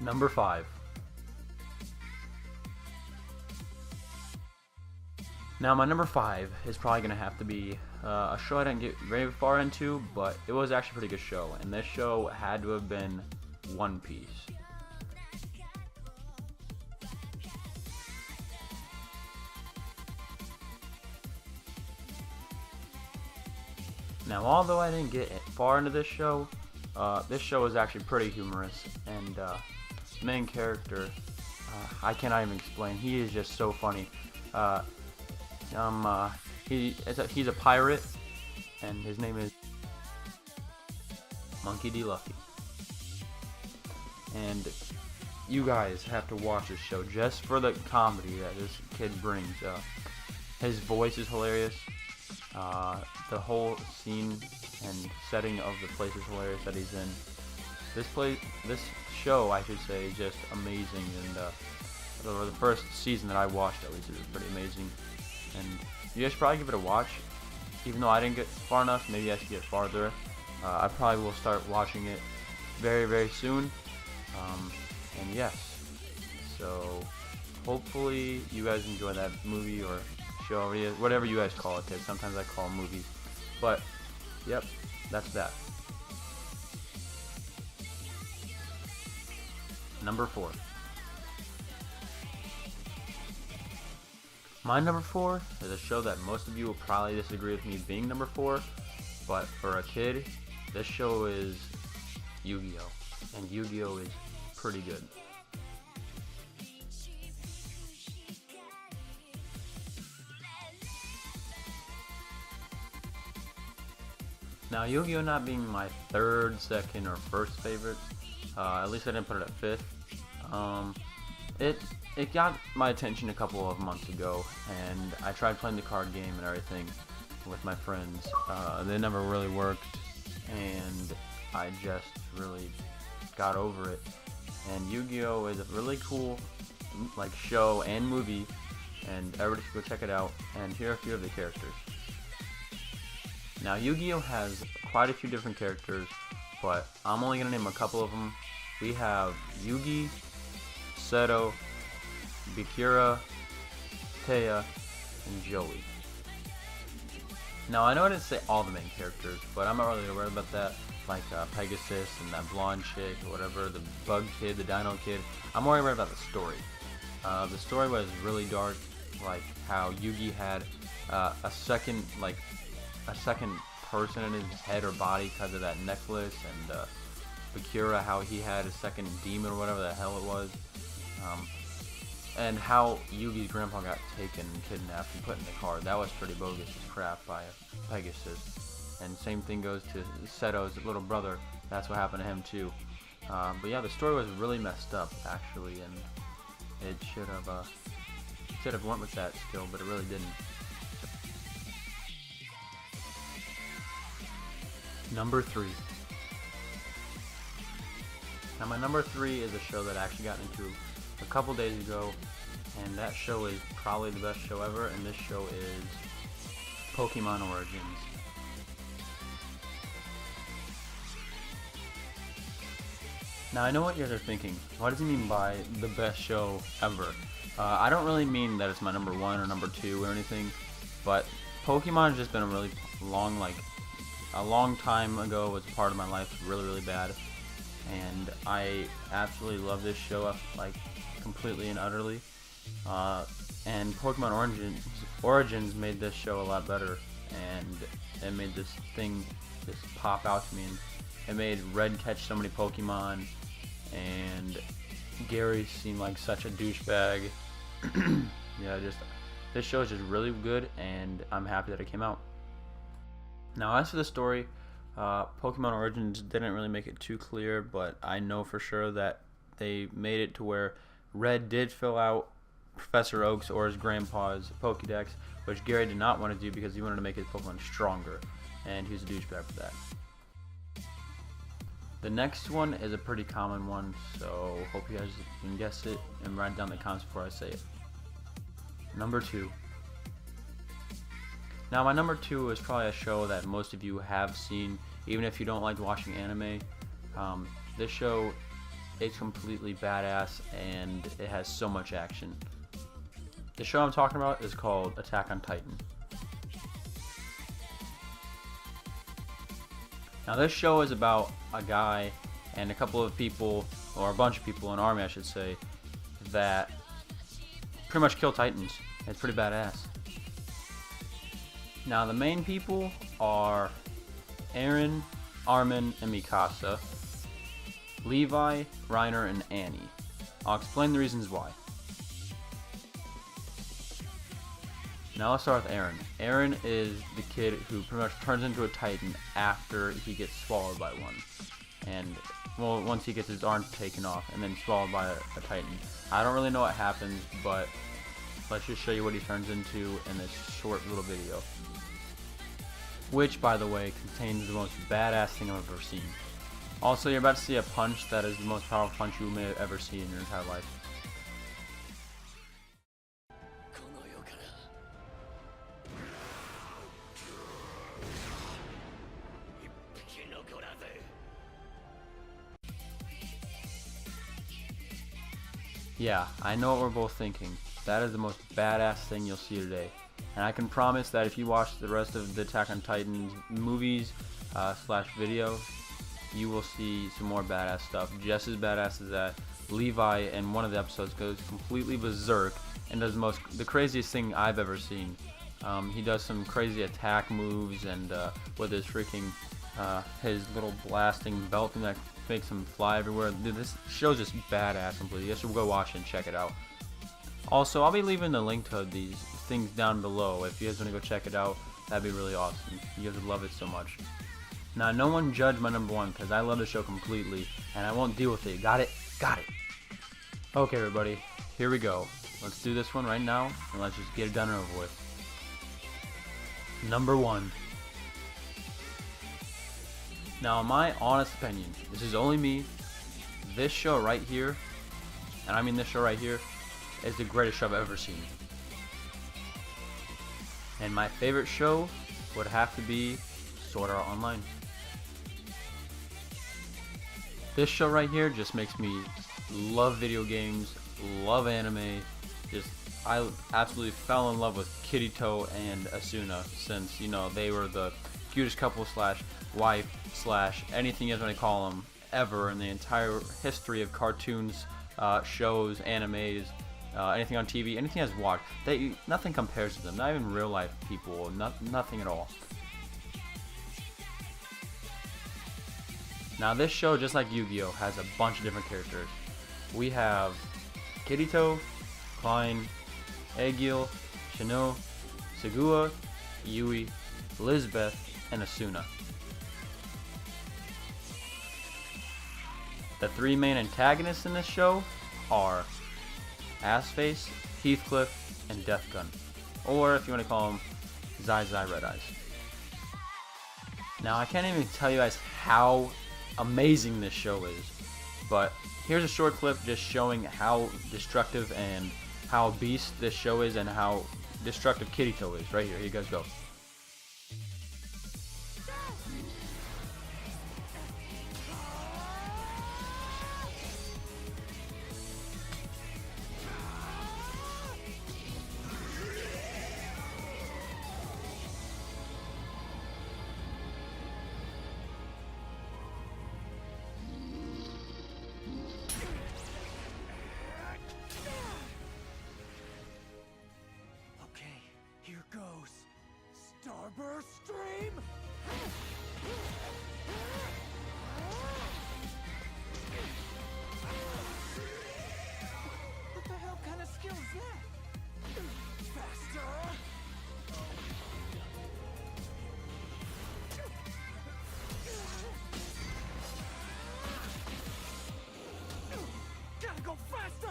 Number 5. Now my number 5 is probably going to have to be a show I didn't get very far into, but it was actually a pretty good show, and this show had to have been One Piece. Now although I didn't get far into this show is actually pretty humorous, and the main character, I cannot even explain, he is just so funny. He's a pirate, and his name is Monkey D. Luffy. And you guys have to watch this show just for the comedy that this kid brings. His voice is hilarious. The whole scene and setting of the place is hilarious that he's in. This show, I should say, is just amazing. And the first season that I watched, at least, it was pretty amazing. And you guys should probably give it a watch. Even though I didn't get far enough, maybe I should get farther. I probably will start watching it very, very soon. And yes, so hopefully you guys enjoy that movie or show, or whatever you guys call it, because sometimes I call them movies. But, yep, that's that. Number 4. My number 4 is a show that most of you will probably disagree with me being number 4, but for a kid, this show is Yu-Gi-Oh! And Yu-Gi-Oh! Is pretty good. Now, Yu-Gi-Oh! Not being my third, second, or first favorite, at least I didn't put it at 5th. It got my attention a couple of months ago, and I tried playing the card game and everything with my friends. They never really worked, and I just really got over it. And Yu-Gi-Oh! Is a really cool show and movie, and everybody should go check it out. And here are a few of the characters. Now, Yu-Gi-Oh! Has quite a few different characters, but I'm only going to name a couple of them. We have Yugi, Seto, Bikira, Taya, and Joey. Now, I know I didn't say all the main characters, but I'm not really worried about that. Like Pegasus and that blonde chick, or whatever, the bug kid, the dino kid. I'm more worried about the story. The story was really dark, like how Yugi had a second person in his head or body because of that necklace, and Bakura, how he had a second demon or whatever the hell it was, and how Yugi's grandpa got taken and kidnapped and put in the car. That was pretty bogus as crap by Pegasus. And same thing goes to Seto's little brother. That's what happened to him too. But yeah, the story was really messed up actually, and it should have went with that still, but it really didn't. Number 3. Now my number 3 is a show that I actually got into a couple days ago, and that show is probably the best show ever, and this show is Pokemon Origins. Now I know what you guys are thinking. What does he mean by the best show ever? I don't really mean that it's my number 1 or number 2 or anything, but Pokemon has just been a really long time ago, was a part of my life, really, really bad, and I absolutely love this show, like, completely and utterly, and Pokemon Origins made this show a lot better, and it made this thing just pop out to me, and it made Red catch so many Pokemon, and Gary seemed like such a douchebag. Yeah, this show is just really good, and I'm happy that it came out. Now, as for the story, Pokemon Origins didn't really make it too clear, but I know for sure that they made it to where Red did fill out Professor Oak's or his grandpa's Pokédex, which Gary did not want to do because he wanted to make his Pokemon stronger, and he was a douchebag for that. The next one is a pretty common one, so hope you guys can guess it and write down the comments before I say it. Number 2. Now my number 2 is probably a show that most of you have seen, even if you don't like watching anime. This show it's completely badass, and it has so much action. The show I'm talking about is called Attack on Titan. Now this show is about a guy and a couple of people, or a bunch of people, an army I should say, that pretty much kill Titans. It's pretty badass. Now the main people are Eren, Armin, and Mikasa, Levi, Reiner, and Annie. I'll explain the reasons why. Now let's start with Eren. Eren is the kid who pretty much turns into a Titan after he gets swallowed by one. And, well, once he gets his arm taken off and then swallowed by a Titan. I don't really know what happens, but let's just show you what he turns into in this short little video. Which, by the way, contains the most badass thing I've ever seen. Also, you're about to see a punch that is the most powerful punch you may have ever seen in your entire life. Yeah, I know what we're both thinking. That is the most badass thing you'll see today. And I can promise that if you watch the rest of the Attack on Titan movies slash videos, you will see some more badass stuff. Just as badass as that. Levi in one of the episodes goes completely berserk and does the craziest thing I've ever seen. He does some crazy attack moves, and with his freaking his little blasting belt thing that makes him fly everywhere. Dude, this show's just badass completely. You should go watch it and check it out. Also, I'll be leaving the link to these things down below. If you guys want to go check it out, that'd be really awesome. You guys would love it so much. Now, no one judge my number one, because I love the show completely, and I won't deal with it. Got it? Got it. Okay, everybody, here we go. Let's do this one right now, and let's just get it done and over with. Number one. Now, in my honest opinion, this is only me, this show right here, and I mean this show right here, is the greatest show I've ever seen. And my favorite show would have to be Sword Art Online. This show right here just makes me love video games, love anime. I absolutely fell in love with Kirito and Asuna, since, you know, they were the cutest couple slash wife slash anything you guys want to call them ever in the entire history of cartoons, shows, animes, anything on TV, anything I've watched. Nothing compares to them. Not even real life people. Nothing at all. Now this show, just like Yu-Gi-Oh, has a bunch of different characters. We have Kirito, Klein, Egil, Shino, Segua, Yui, Elizabeth, and Asuna. The three main antagonists in this show are Assface, Heathcliff, and Deathgun, or if you want to call them, Zai Zai Red Eyes. Now I can't even tell you guys how amazing this show is, but here's a short clip just showing how destructive and how beast this show is and how destructive Kirito is. Right here, you guys go. Here goes. Starburst Stream! What the hell kind of skill is that? Faster! Gotta go faster!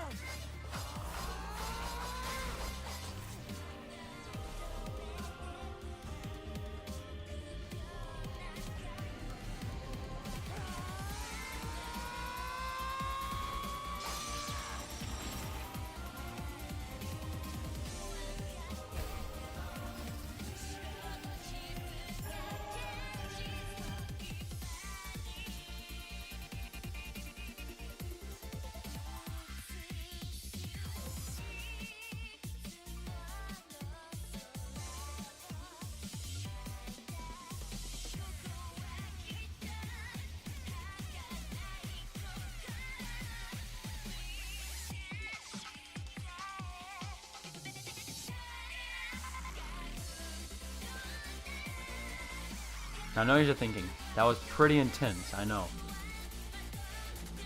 Now I know you're thinking, that was pretty intense, I know.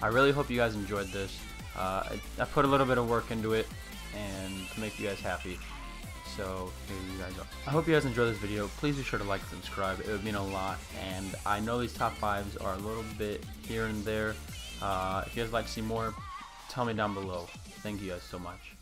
I really hope you guys enjoyed this. I put a little bit of work into it and to make you guys happy. So here you guys are. I hope you guys enjoyed this video. Please be sure to like and subscribe. It would mean a lot. And I know these top 5s are a little bit here and there. If you guys like to see more, tell me down below. Thank you guys so much.